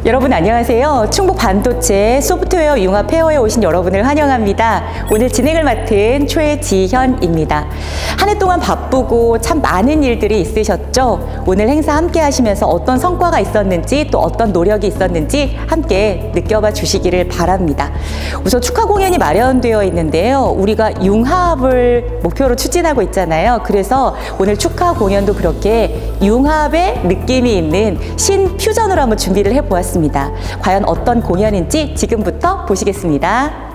여러분 안녕하세요. 충북 반도체 소프트웨어 융합 페어에 오신 여러분을 환영합니다. 오늘 진행을 맡은 최지현입니다. 한 해 동안 바쁘고 참 많은 일들이 있으셨죠? 오늘 행사 함께 하시면서 어떤 성과가 있었는지 또 어떤 노력이 있었는지 함께 느껴봐 주시기를 바랍니다. 우선 축하 공연이 마련되어 있는데요. 우리가 융합을 목표로 추진하고 있잖아요. 그래서 오늘 축하 공연도 그렇게 융합의 느낌이 있는 신퓨전으로 한번 준비를 해보았습니다. 과연 어떤 공연인지 지금부터 보시겠습니다.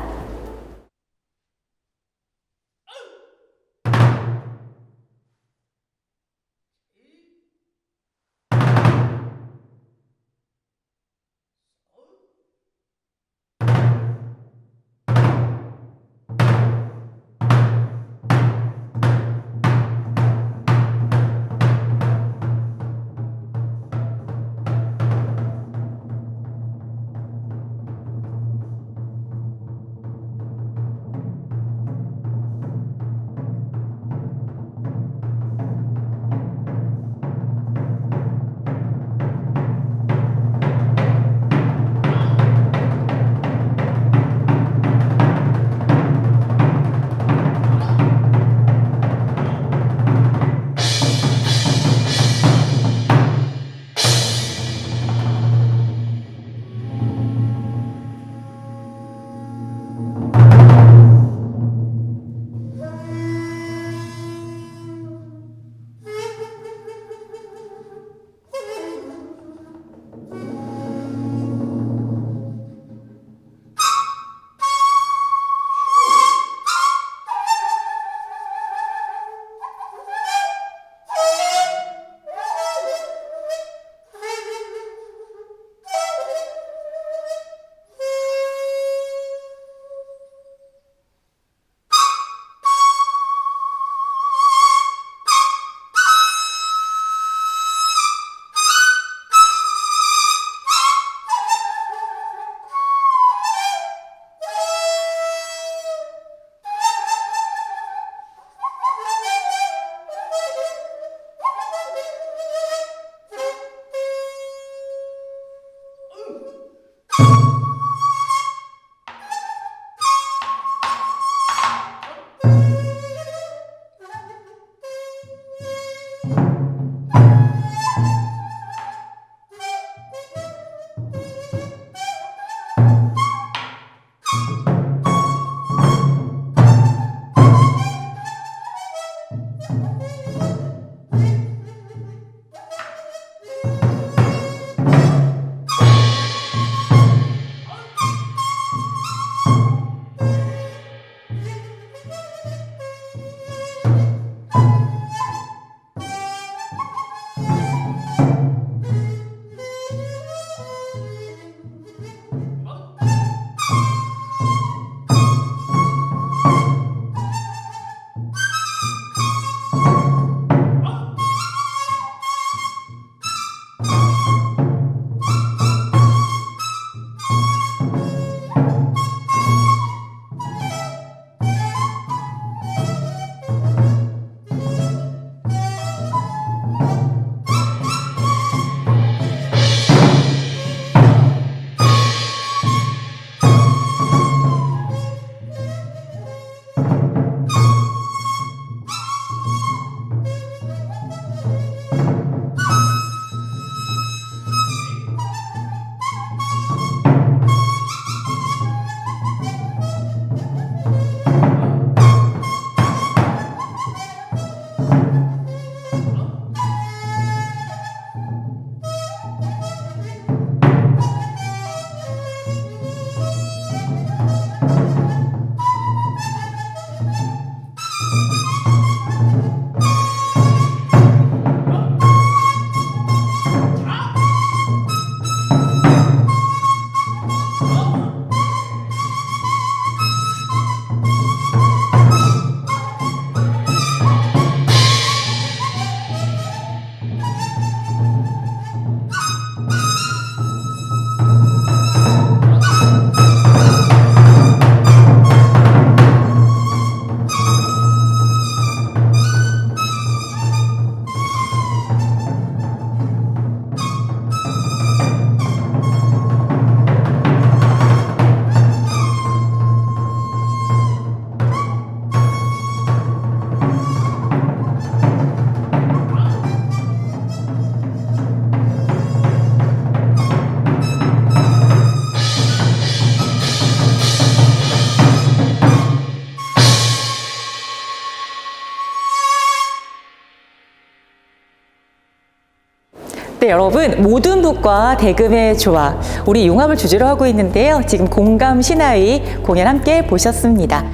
네, 여러분, 모든 북과 대금의 조화, 우리 융합을 주제로 하고 있는데요. 지금 공감 신화의 공연 함께 보셨습니다.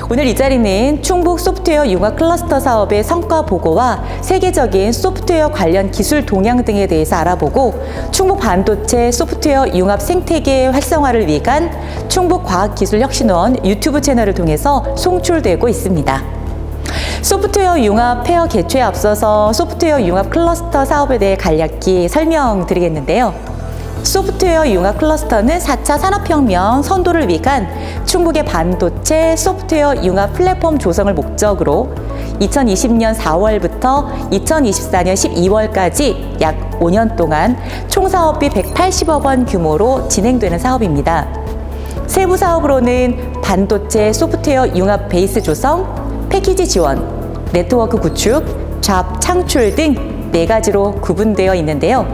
오늘 이 자리는 충북 소프트웨어 융합 클러스터 사업의 성과 보고와 세계적인 소프트웨어 관련 기술 동향 등에 대해서 알아보고 충북 반도체 소프트웨어 융합 생태계 활성화를 위한 충북과학기술혁신원 유튜브 채널을 통해서 송출되고 있습니다. 소프트웨어 융합 페어 개최에 앞서서 소프트웨어 융합 클러스터 사업에 대해 간략히 설명드리겠는데요. 소프트웨어 융합 클러스터는 4차 산업혁명 선도를 위한 충북의 반도체 소프트웨어 융합 플랫폼 조성을 목적으로 2020년 4월부터 2024년 12월까지 약 5년 동안 총 사업비 180억 원 규모로 진행되는 사업입니다. 세부 사업으로는 반도체 소프트웨어 융합 베이스 조성, 패키지 지원, 네트워크 구축, 잡 창출 등 4가지로 구분되어 있는데요.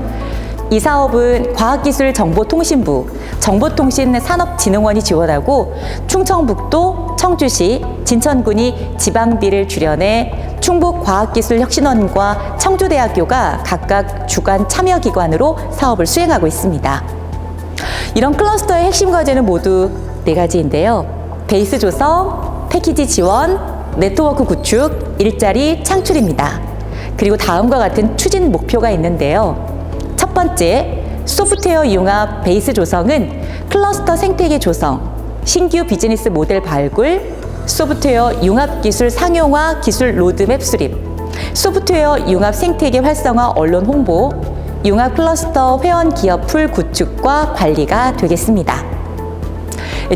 이 사업은 과학기술정보통신부, 정보통신산업진흥원이 지원하고 충청북도, 청주시, 진천군이 지방비를 출연해 충북과학기술혁신원과 청주대학교가 각각 주관 참여기관으로 사업을 수행하고 있습니다. 이런 클러스터의 핵심 과제는 모두 4가지인데요. 베이스 조성, 패키지 지원, 네트워크 구축, 일자리 창출입니다. 그리고 다음과 같은 추진 목표가 있는데요. 첫 번째, 소프트웨어 융합 베이스 조성은 클러스터 생태계 조성, 신규 비즈니스 모델 발굴, 소프트웨어 융합 기술 상용화 기술 로드맵 수립, 소프트웨어 융합 생태계 활성화 언론 홍보, 융합 클러스터 회원 기업 풀 구축과 관리가 되겠습니다.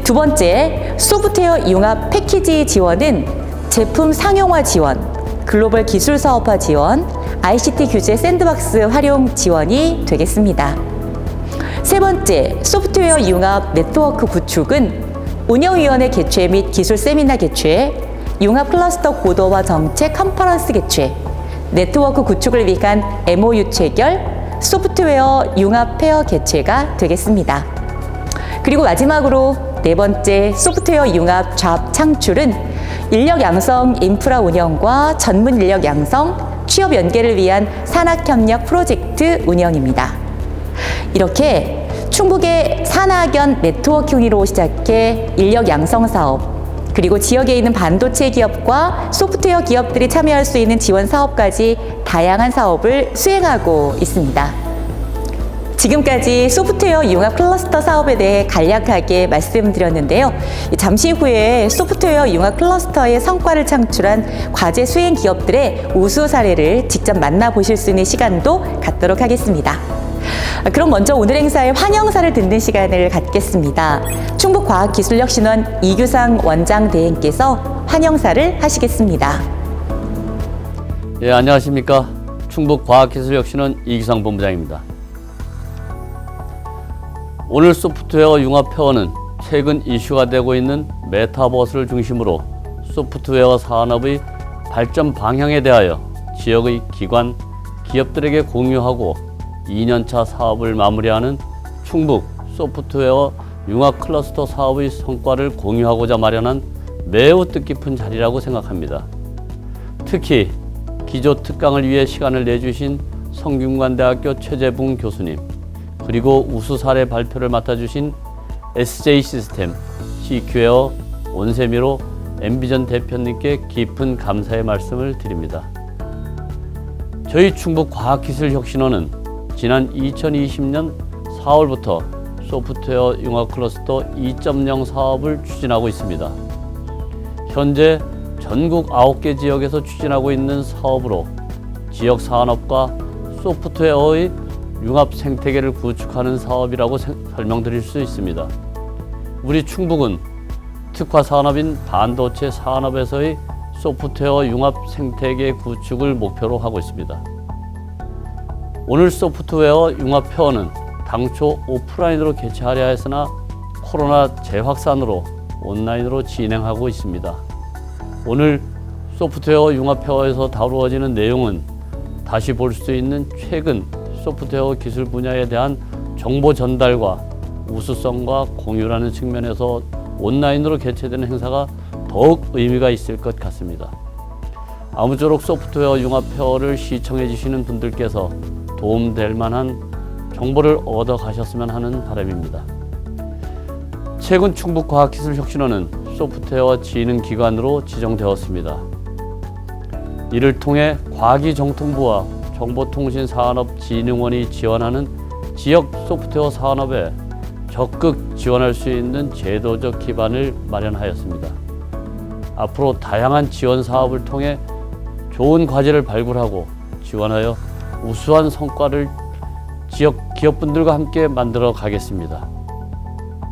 두 번째, 소프트웨어 융합 패키지 지원은 제품 상용화 지원, 글로벌 기술 사업화 지원, ICT 규제 샌드박스 활용 지원이 되겠습니다. 세 번째, 소프트웨어 융합 네트워크 구축은 운영위원회 개최 및 기술 세미나 개최, 융합 클러스터 고도화 정책 컨퍼런스 개최, 네트워크 구축을 위한 MOU 체결, 소프트웨어 융합 페어 개최가 되겠습니다. 그리고 마지막으로 4번째, 소프트웨어 융합 잡 창출은 인력 양성 인프라 운영과 전문 인력 양성, 취업 연계를 위한 산학협력 프로젝트 운영입니다. 이렇게 충북의 산학연 네트워킹으로 시작해 인력 양성 사업, 그리고 지역에 있는 반도체 기업과 소프트웨어 기업들이 참여할 수 있는 지원 사업까지 다양한 사업을 수행하고 있습니다. 지금까지 소프트웨어 융합 클러스터 사업에 대해 간략하게 말씀드렸는데요. 잠시 후에 소프트웨어 융합 클러스터의 성과를 창출한 과제 수행 기업들의 우수 사례를 직접 만나보실 수 있는 시간도 갖도록 하겠습니다. 그럼 먼저 오늘 행사의 환영사를 듣는 시간을 갖겠습니다. 충북과학기술혁신원 이규상 원장대행께서 환영사를 하시겠습니다. 예, 안녕하십니까. 충북과학기술혁신원 이규상 본부장입니다. 오늘 소프트웨어 융합 페어는 최근 이슈가 되고 있는 메타버스를 중심으로 소프트웨어 산업의 발전 방향에 대하여 지역의 기관, 기업들에게 공유하고 2년차 사업을 마무리하는 충북 소프트웨어 융합 클러스터 사업의 성과를 공유하고자 마련한 매우 뜻깊은 자리라고 생각합니다. 특히 기조 특강을 위해 시간을 내주신 성균관대학교 최재붕 교수님, 그리고 우수 사례 발표를 맡아주신 SJ시스템, CQ웨어, 온세미로, 엠비전 대표님께 깊은 감사의 말씀을 드립니다. 저희 충북과학기술혁신원은 지난 2020년 4월부터 소프트웨어 융합 클러스터 2.0 사업을 추진하고 있습니다. 현재 전국 9개 지역에서 추진하고 있는 사업으로 지역 산업과 소프트웨어의 융합 생태계를 구축하는 사업이라고 설명드릴 수 있습니다. 우리 충북은 특화 산업인 반도체 산업에서의 소프트웨어 융합 생태계 구축을 목표로 하고 있습니다. 오늘 소프트웨어 융합 페어는 당초 오프라인으로 개최하려 했으나 코로나 재확산으로 온라인으로 진행하고 있습니다. 오늘 소프트웨어 융합 페어에서 다루어지는 내용은 다시 볼 수 있는 최근 소프트웨어 기술 분야에 대한 정보 전달과 우수성과 공유라는 측면에서 온라인으로 개최되는 행사가 더욱 의미가 있을 것 같습니다. 아무쪼록 소프트웨어 융합 페어를 시청해 주시는 분들께서 도움될 만한 정보를 얻어 가셨으면 하는 바람입니다. 최근 충북과학기술혁신원은 소프트웨어 지능기관으로 지정되었습니다. 이를 통해 과기정통부와 정보통신산업진흥원이 지원하는 지역 소프트웨어 산업에 적극 지원할 수 있는 제도적 기반을 마련하였습니다. 앞으로 다양한 지원 사업을 통해 좋은 과제를 발굴하고 지원하여 우수한 성과를 지역 기업분들과 함께 만들어 가겠습니다.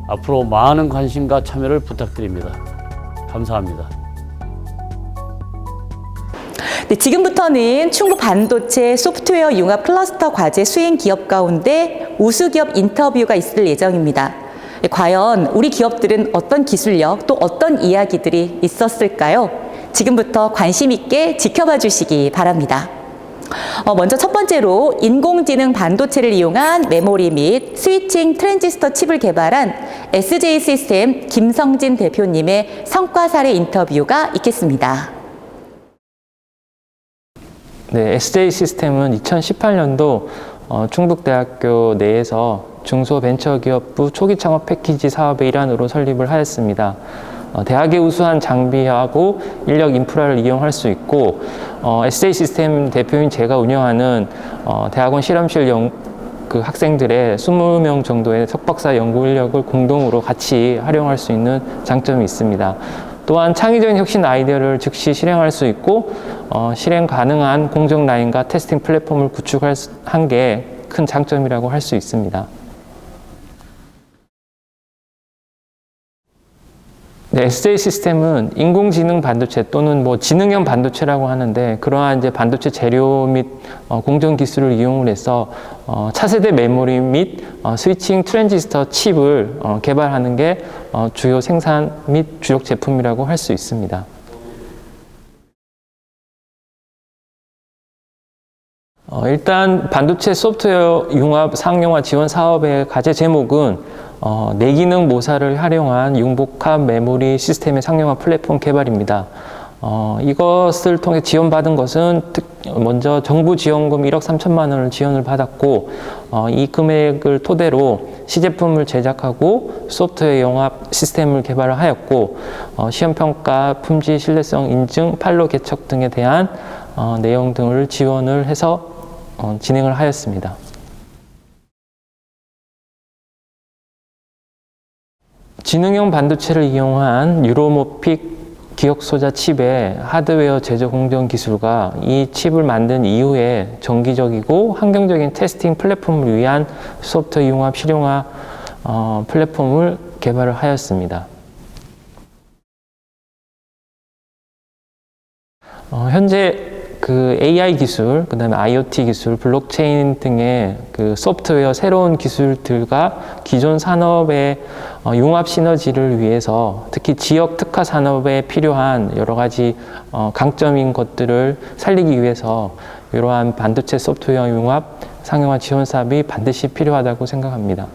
앞으로 많은 관심과 참여를 부탁드립니다. 감사합니다. 네, 지금부터는 충북 반도체 소프트웨어 융합 클러스터 과제 수행 기업 가운데 우수 기업 인터뷰가 있을 예정입니다. 과연 우리 기업들은 어떤 기술력 또 어떤 이야기들이 있었을까요? 지금부터 관심 있게 지켜봐 주시기 바랍니다. 먼저 첫 번째로 인공지능 반도체를 이용한 메모리 및 스위칭 트랜지스터 칩을 개발한 SJ 시스템 김성진 대표님의 성과 사례 인터뷰가 있겠습니다. 네, SJ 시스템은 2018년도 충북대학교 내에서 중소벤처기업부 초기 창업 패키지 사업의 일환으로 설립을 하였습니다. 대학의 우수한 장비하고 인력 인프라를 이용할 수 있고 SJ 시스템 대표인 제가 운영하는 대학원 실험실 그 학생들의 20명 정도의 석박사 연구 인력을 공동으로 같이 활용할 수 있는 장점이 있습니다. 또한 창의적인 혁신 아이디어를 즉시 실행할 수 있고 실행 가능한 공정 라인과 테스팅 플랫폼을 구축한 게 큰 장점이라고 할 수 있습니다. 네, SJ 시스템은 인공지능 반도체 또는 지능형 반도체라고 하는데 그러한 이제 반도체 재료 및 공정 기술을 이용을 해서 차세대 메모리 및 스위칭 트랜지스터 칩을 개발하는 게 주요 생산 및 주력 제품이라고 할 수 있습니다. 일단 반도체 소프트웨어 융합 상용화 지원 사업의 과제 제목은 내기능 모사를 활용한 융복합 메모리 시스템의 상용화 플랫폼 개발입니다. 이것을 통해 지원받은 것은 먼저 정부 지원금 1억 3천만 원을 지원을 받았고 이 금액을 토대로 시제품을 제작하고 소프트웨어 융합 시스템을 개발을 하였고 시험평가, 품질 신뢰성 인증, 판로 개척 등에 대한 내용 등을 지원을 해서 진행을 하였습니다. 지능형 반도체를 이용한 유로모픽 기억소자 칩의 하드웨어 제조 공정 기술과 이 칩을 만든 이후에 정기적이고 환경적인 테스팅 플랫폼을 위한 소프트웨어 융합 실용화 플랫폼을 개발을 하였습니다. 현재 그 AI 기술, 그 다음에 IoT 기술, 블록체인 등의 그 소프트웨어 새로운 기술들과 기존 산업의 융합 시너지를 위해서 특히 지역 특화 산업에 필요한 여러 가지 강점인 것들을 살리기 위해서 이러한 반도체 소프트웨어 융합 상용화 지원 사업이 반드시 필요하다고 생각합니다.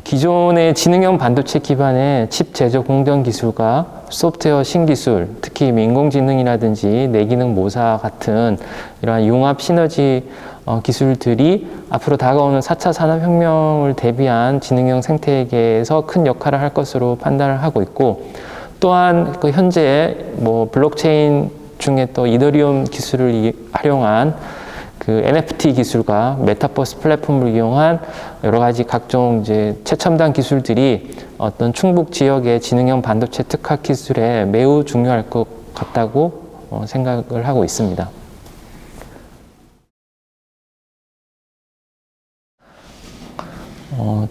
기존의 지능형 반도체 기반의 칩 제조 공정 기술과 소프트웨어 신기술, 특히 인공지능이라든지 내기능 모사 같은 이러한 융합 시너지 기술들이 앞으로 다가오는 4차 산업혁명을 대비한 지능형 생태계에서 큰 역할을 할 것으로 판단을 하고 있고 또한 그 현재 블록체인 중에 또 이더리움 기술을 활용한 그 NFT 기술과 메타버스 플랫폼을 이용한 여러 가지 각종 이제 최첨단 기술들이 어떤 충북 지역의 지능형 반도체 특화 기술에 매우 중요할 것 같다고 생각을 하고 있습니다.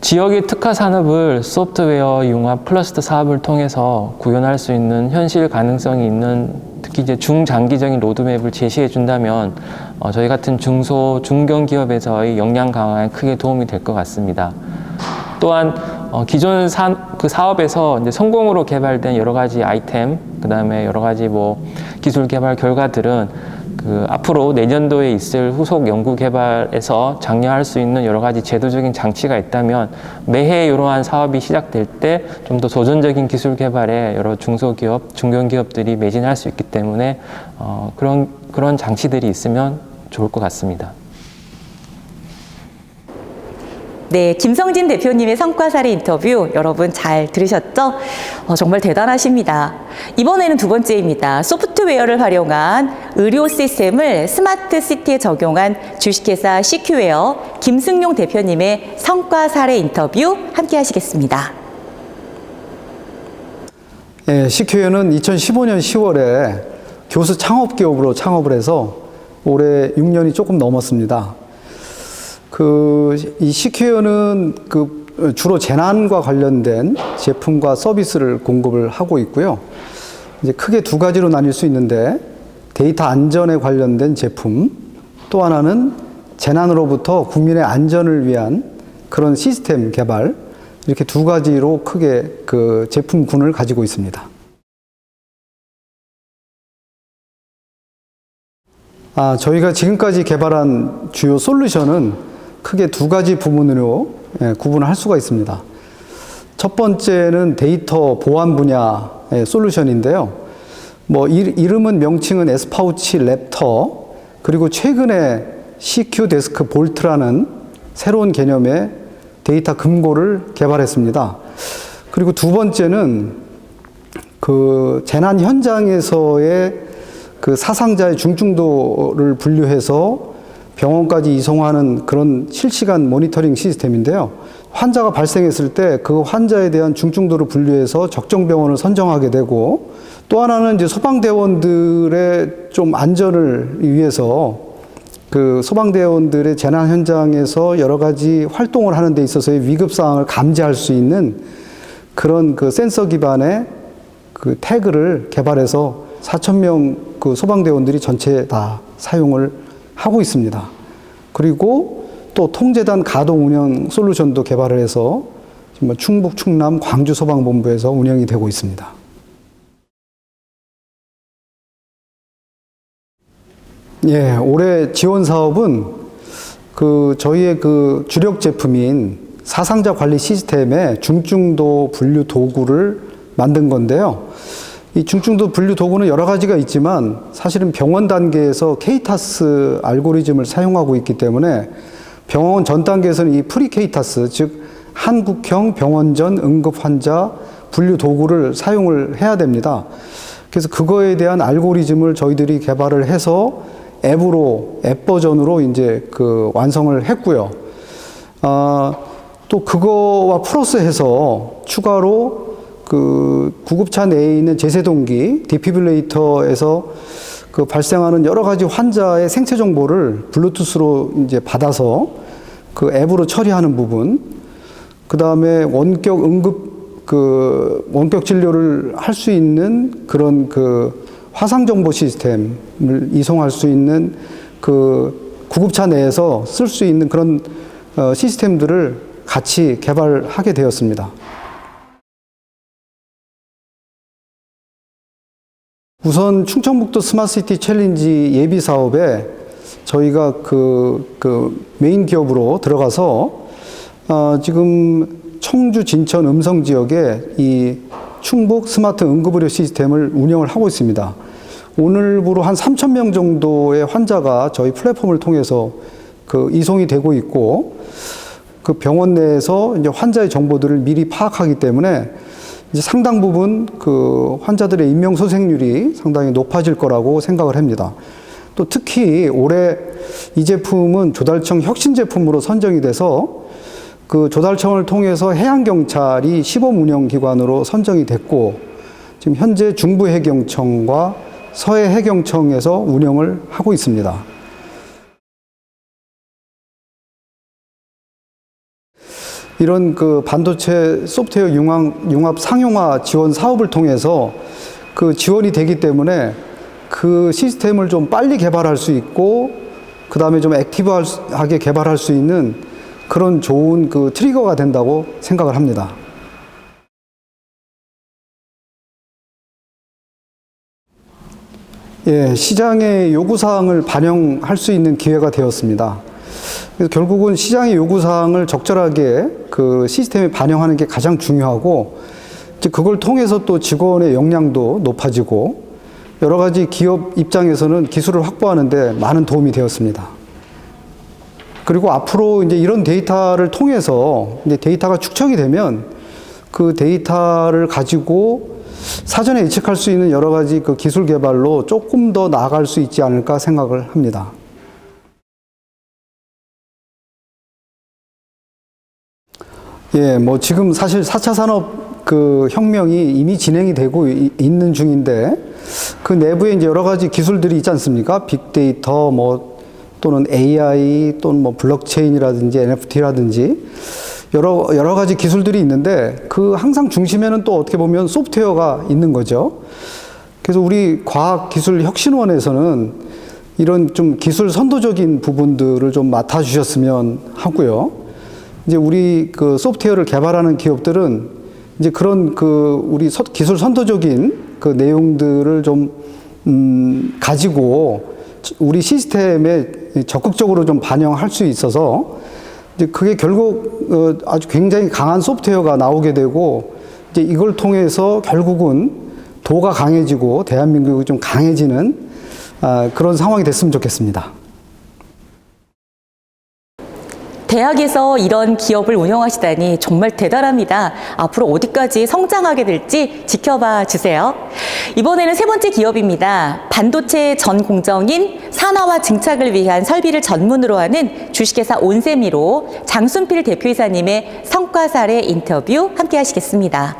지역의 특화 산업을 소프트웨어 융합 클러스터 사업을 통해서 구현할 수 있는 현실 가능성이 있는 특히 이제 중장기적인 로드맵을 제시해 준다면 저희 같은 중소, 중견기업에서의 역량 강화에 크게 도움이 될 것 같습니다. 또한 기존 그 사업에서 이제 성공으로 개발된 여러 가지 아이템, 그 다음에 여러 가지 기술 개발 결과들은 앞으로 내년도에 있을 후속 연구 개발에서 장려할 수 있는 여러 가지 제도적인 장치가 있다면 매해 이러한 사업이 시작될 때 좀 더 도전적인 기술 개발에 여러 중소기업, 중견기업들이 매진할 수 있기 때문에 그런 장치들이 있으면 좋을 것 같습니다. 네, 김성진 대표님의 성과 사례 인터뷰 여러분 잘 들으셨죠? 정말 대단하십니다. 이번에는 두 번째입니다. 소프트웨어를 활용한 의료 시스템을 스마트 시티에 적용한 주식회사 CQ웨어 김승용 대표님의 성과 사례 인터뷰 함께 하시겠습니다. 예, CQ웨어는 2015년 10월에 교수 창업기업으로 창업을 해서 올해 6년이 조금 넘었습니다. 이 CQ웨어는 주로 재난과 관련된 제품과 서비스를 공급을 하고 있고요. 이제 크게 두 가지로 나뉠 수 있는데 데이터 안전에 관련된 제품, 또 하나는 재난으로부터 국민의 안전을 위한 그런 시스템 개발, 이렇게 두 가지로 크게 그 제품군을 가지고 있습니다. 저희가 지금까지 개발한 주요 솔루션은 크게 두 가지 부분으로 구분할 수가 있습니다. 첫 번째는 데이터 보안 분야의 솔루션인데요. 이름은 명칭은 S파우치 랩터, 그리고 최근에 CQ 데스크 볼트라는 새로운 개념의 데이터 금고를 개발했습니다. 그리고 두 번째는 재난 현장에서의 사상자의 중증도를 분류해서 병원까지 이송하는 그런 실시간 모니터링 시스템인데요. 환자가 발생했을 때 그 환자에 대한 중증도를 분류해서 적정 병원을 선정하게 되고, 또 하나는 이제 소방대원들의 좀 안전을 위해서 소방대원들의 재난 현장에서 여러 가지 활동을 하는 데 있어서의 위급 상황을 감지할 수 있는 그런 센서 기반의 태그를 개발해서 4,000명 소방대원들이 전체 다 사용을 하고 있습니다. 그리고 또 통제단 가동 운영 솔루션도 개발을 해서 지금 충북, 충남, 광주 소방본부에서 운영이 되고 있습니다. 예, 올해 지원 사업은 저희의 주력 제품인 사상자 관리 시스템의 중증도 분류 도구를 만든 건데요. 이 중증도 분류 도구는 여러 가지가 있지만 사실은 병원 단계에서 케이타스 알고리즘을 사용하고 있기 때문에 병원 전 단계에서는 이 프리케이타스, 즉 한국형 병원전 응급 환자 분류 도구를 사용을 해야 됩니다. 그래서 그거에 대한 알고리즘을 저희들이 개발을 해서 앱 버전으로 이제 완성을 했고요. 또 그거와 플러스해서 추가로 구급차 내에 있는 제세동기, 디피브레이터에서 발생하는 여러 가지 환자의 생체 정보를 블루투스로 이제 받아서 앱으로 처리하는 부분, 그 다음에 원격 진료를 할 수 있는 그런 화상 정보 시스템을 이송할 수 있는 구급차 내에서 쓸 수 있는 그런 시스템들을 같이 개발하게 되었습니다. 우선 충청북도 스마트시티 챌린지 예비 사업에 저희가 메인 기업으로 들어가서 지금 청주, 진천, 음성 지역에 이 충북 스마트 응급의료 시스템을 운영을 하고 있습니다. 오늘부로 한 3,000명 정도의 환자가 저희 플랫폼을 통해서 이송이 되고 있고, 병원 내에서 이제 환자의 정보들을 미리 파악하기 때문에 이제 상당 부분 환자들의 인명소생률이 상당히 높아질 거라고 생각을 합니다. 또 특히 올해 이 제품은 조달청 혁신 제품으로 선정이 돼서 조달청을 통해서 해양경찰이 시범 운영기관으로 선정이 됐고, 지금 현재 중부해경청과 서해해경청에서 운영을 하고 있습니다. 이런 반도체 소프트웨어 융합 상용화 지원 사업을 통해서 지원이 되기 때문에 시스템을 좀 빨리 개발할 수 있고, 그 다음에 좀 액티브하게 개발할 수 있는 그런 좋은 트리거가 된다고 생각을 합니다. 예, 시장의 요구사항을 반영할 수 있는 기회가 되었습니다. 그래서 결국은 시장의 요구사항을 적절하게 그 시스템에 반영하는 게 가장 중요하고, 이제 그걸 통해서 또 직원의 역량도 높아지고, 여러 가지 기업 입장에서는 기술을 확보하는데 많은 도움이 되었습니다. 그리고 앞으로 이제 이런 데이터를 통해서 이제 데이터가 축적이 되면 그 데이터를 가지고 사전에 예측할 수 있는 여러 가지 그 기술 개발로 조금 더 나아갈 수 있지 않을까 생각을 합니다. 예, 뭐 지금 사실 4차 산업 그 혁명이 이미 진행이 되고 있는 중인데, 그 내부에 이제 여러 가지 기술들이 있지 않습니까? 빅데이터 뭐 또는 AI 또는 뭐 블록체인이라든지 NFT라든지 여러 가지 기술들이 있는데, 그 항상 중심에는 또 어떻게 보면 소프트웨어가 있는 거죠. 그래서 우리 과학기술혁신원에서는 이런 좀 기술 선도적인 부분들을 좀 맡아주셨으면 하고요. 이제 우리 그 소프트웨어를 개발하는 기업들은 이제 그런 그 우리 기술 선도적인 그 내용들을 좀 가지고 우리 시스템에 적극적으로 좀 반영할 수 있어서, 이제 그게 결국 아주 굉장히 강한 소프트웨어가 나오게 되고, 이제 이걸 통해서 결국은 도가 강해지고 대한민국이 좀 강해지는 그런 상황이 됐으면 좋겠습니다. 대학에서 이런 기업을 운영하시다니 정말 대단합니다. 앞으로 어디까지 성장하게 될지 지켜봐 주세요. 이번에는 세 번째 기업입니다. 반도체 전 공정인 산화와 증착을 위한 설비를 전문으로 하는 주식회사 온세미로 장순필 대표이사님의 성과 사례 인터뷰 함께 하시겠습니다.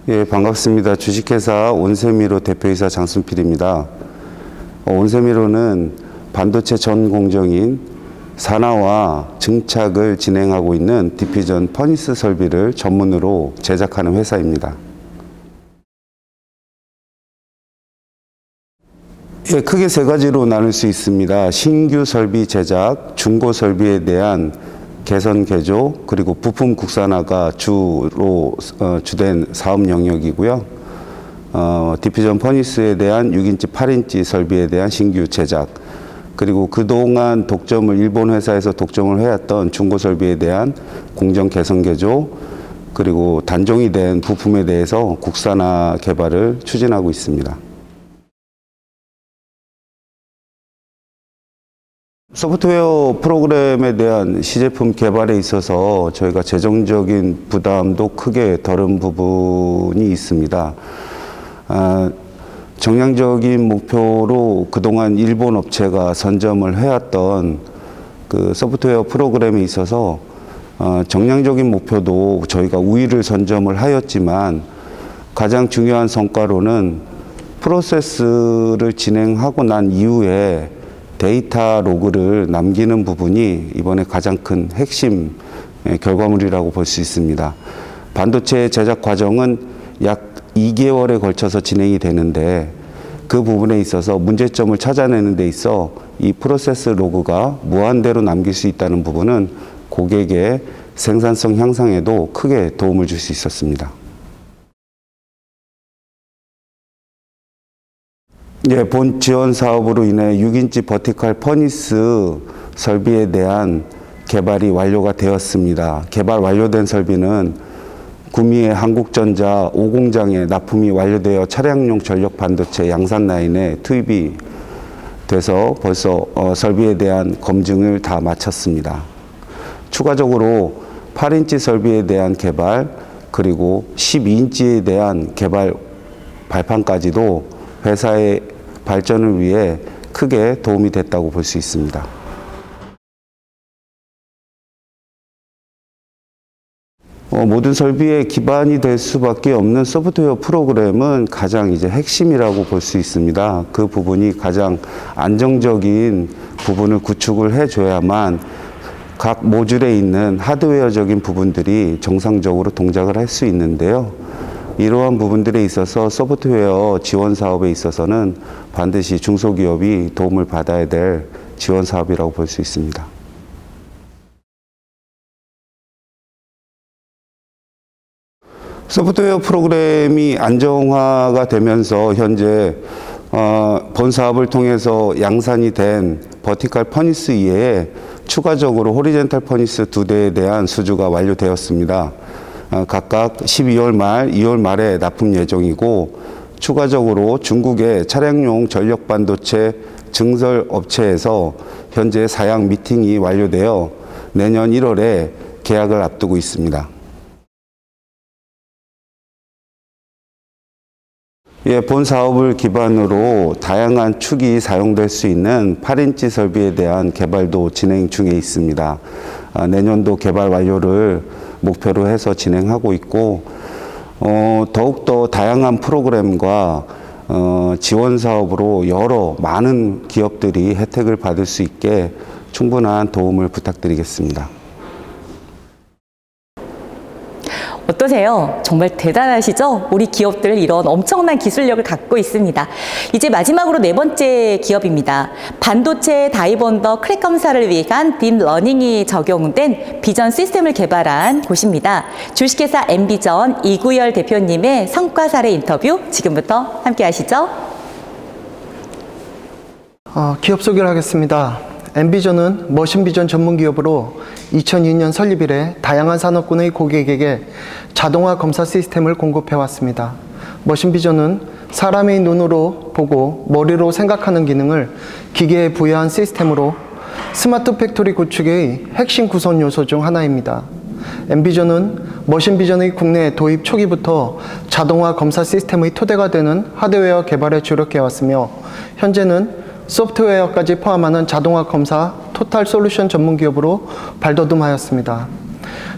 예, 반갑습니다. 주식회사 온세미로 대표이사 장순필입니다. 온세미로는 반도체 전 공정인 산화와 증착을 진행하고 있는 디퓨전 퍼니스 설비를 전문으로 제작하는 회사입니다. 예, 크게 세 가지로 나눌 수 있습니다. 신규 설비 제작, 중고 설비에 대한 개선 개조, 그리고 부품 국산화가 주된 사업 영역이고요. 디퓨전 퍼니스에 대한 6인치, 8인치 설비에 대한 신규 제작, 그리고 그동안 일본 회사에서 독점을 해왔던 중고 설비에 대한 공정 개선 개조, 그리고 단종이 된 부품에 대해서 국산화 개발을 추진하고 있습니다. 소프트웨어 프로그램에 대한 시제품 개발에 있어서 저희가 재정적인 부담도 크게 덜은 부분이 있습니다. 정량적인 목표로 그동안 일본 업체가 선점을 해왔던 그 소프트웨어 프로그램에 있어서 정량적인 목표도 저희가 우위를 선점을 하였지만, 가장 중요한 성과로는 프로세스를 진행하고 난 이후에 데이터 로그를 남기는 부분이 이번에 가장 큰 핵심 결과물이라고 볼 수 있습니다. 반도체 제작 과정은 약 2개월에 걸쳐서 진행이 되는데, 그 부분에 있어서 문제점을 찾아내는 데 있어 이 프로세스 로그가 무한대로 남길 수 있다는 부분은 고객의 생산성 향상에도 크게 도움을 줄 수 있었습니다. 예, 본 지원 사업으로 인해 6인치 버티컬 퍼니스 설비에 대한 개발이 완료가 되었습니다. 개발 완료된 설비는 구미의 한국전자 5공장에 납품이 완료되어 차량용 전력 반도체 양산 라인에 투입이 돼서 벌써 설비에 대한 검증을 다 마쳤습니다. 추가적으로 8인치 설비에 대한 개발, 그리고 12인치에 대한 개발 발판까지도 회사의 발전을 위해 크게 도움이 됐다고 볼 수 있습니다. 모든 설비의 기반이 될 수밖에 없는 소프트웨어 프로그램은 가장 핵심이라고 볼 수 있습니다. 그 부분이 가장 안정적인 부분을 구축을 해줘야만 각 모듈에 있는 하드웨어적인 부분들이 정상적으로 동작을 할 수 있는데요. 이러한 부분들에 있어서 소프트웨어 지원 사업에 있어서는 반드시 중소기업이 도움을 받아야 될 지원 사업이라고 볼 수 있습니다. 소프트웨어 프로그램이 안정화가 되면서 현재 본 사업을 통해서 양산이 된 버티컬 퍼니스 이외에 추가적으로 호리젠탈 퍼니스 2대에 대한 수주가 완료되었습니다. 각각 12월 말, 2월 말에 납품 예정이고 추가적으로 중국의 차량용 전력 반도체 증설 업체에서 현재 사양 미팅이 완료되어 내년 1월에 계약을 앞두고 있습니다. 본 사업을 기반으로 다양한 축이 사용될 수 있는 8인치 설비에 대한 개발도 진행 중에 있습니다. 내년도 개발 완료를 목표로 해서 진행하고 있고, 더욱더 다양한 프로그램과 지원 사업으로 여러 많은 기업들이 혜택을 받을 수 있게 충분한 도움을 부탁드리겠습니다. 어떠세요? 정말 대단하시죠? 우리 기업들 이런 엄청난 기술력을 갖고 있습니다. 이제 마지막으로 네 번째 기업입니다. 반도체 다이본더 크랙 검사를 위한 딥러닝이 적용된 비전 시스템을 개발한 곳입니다. 주식회사 엠비전 이구열 대표님의 성과 사례 인터뷰 지금부터 함께 하시죠. 기업 소개를 하겠습니다. 엠비전은 머신비전 전문 기업으로 2002년 설립 이래 다양한 산업군의 고객에게 자동화 검사 시스템을 공급해 왔습니다. 머신비전은 사람의 눈으로 보고 머리로 생각하는 기능을 기계에 부여한 시스템으로 스마트 팩토리 구축의 핵심 구성 요소 중 하나입니다. 엠비전은 머신비전의 국내 도입 초기부터 자동화 검사 시스템의 토대가 되는 하드웨어 개발에 주력해 왔으며 현재는 소프트웨어까지 포함하는 자동화 검사 토탈 솔루션 전문 기업으로 발돋움하였습니다.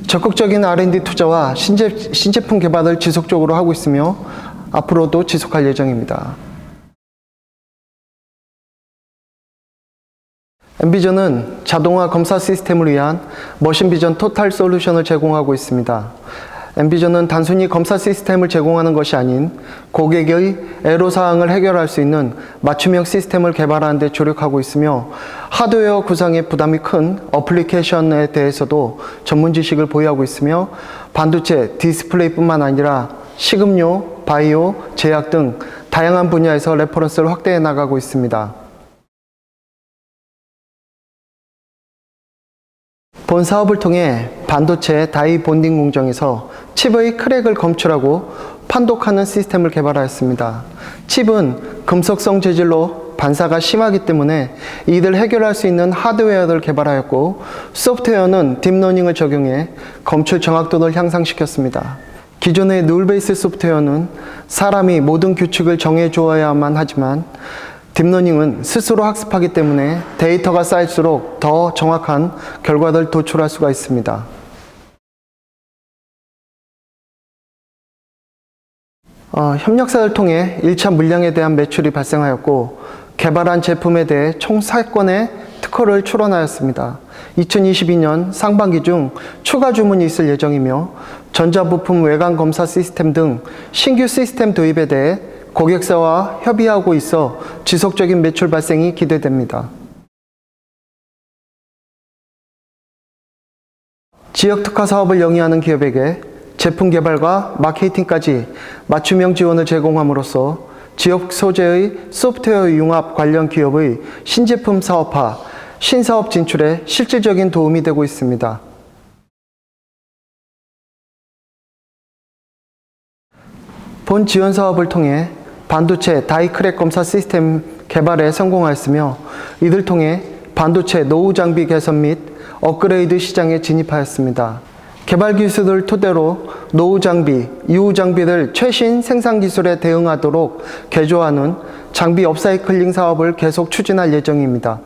적극적인 R&D 투자와 신제품 개발을 지속적으로 하고 있으며 앞으로도 지속할 예정입니다. 엠비전은 자동화 검사 시스템을 위한 머신비전 토탈 솔루션을 제공하고 있습니다. 엠비전은 단순히 검사 시스템을 제공하는 것이 아닌 고객의 애로사항을 해결할 수 있는 맞춤형 시스템을 개발하는 데 조력하고 있으며 하드웨어 구상에 부담이 큰 어플리케이션에 대해서도 전문 지식을 보유하고 있으며 반도체, 디스플레이뿐만 아니라 식음료, 바이오, 제약 등 다양한 분야에서 레퍼런스를 확대해 나가고 있습니다. 본 사업을 통해 반도체 다이 본딩 공정에서 칩의 크랙을 검출하고 판독하는 시스템을 개발하였습니다. 칩은 금속성 재질로 반사가 심하기 때문에 이를 해결할 수 있는 하드웨어를 개발하였고 소프트웨어는 딥러닝을 적용해 검출 정확도를 향상시켰습니다. 기존의 룰 베이스 소프트웨어는 사람이 모든 규칙을 정해 주어야만 하지만 딥러닝은 스스로 학습하기 때문에 데이터가 쌓일수록 더 정확한 결과를 도출할 수가 있습니다. 협력사를 통해 1차 물량에 대한 매출이 발생하였고 개발한 제품에 대해 총 4건의 특허를 출원하였습니다. 2022년 상반기 중 추가 주문이 있을 예정이며 전자부품 외관 검사 시스템 등 신규 시스템 도입에 대해 고객사와 협의하고 있어 지속적인 매출 발생이 기대됩니다. 지역 특화 사업을 영위하는 기업에게 제품 개발과 마케팅까지 맞춤형 지원을 제공함으로써 지역 소재의 소프트웨어 융합 관련 기업의 신제품 사업화, 신사업 진출에 실질적인 도움이 되고 있습니다. 본 지원 사업을 통해 반도체 다이 크랙 검사 시스템 개발에 성공하였으며 이를 통해 반도체 노후 장비 개선 및 업그레이드 시장에 진입하였습니다. 개발 기술을 토대로 노후 장비, 이후 장비를 최신 생산 기술에 대응하도록 개조하는 장비 업사이클링 사업을 계속 추진할 예정입니다.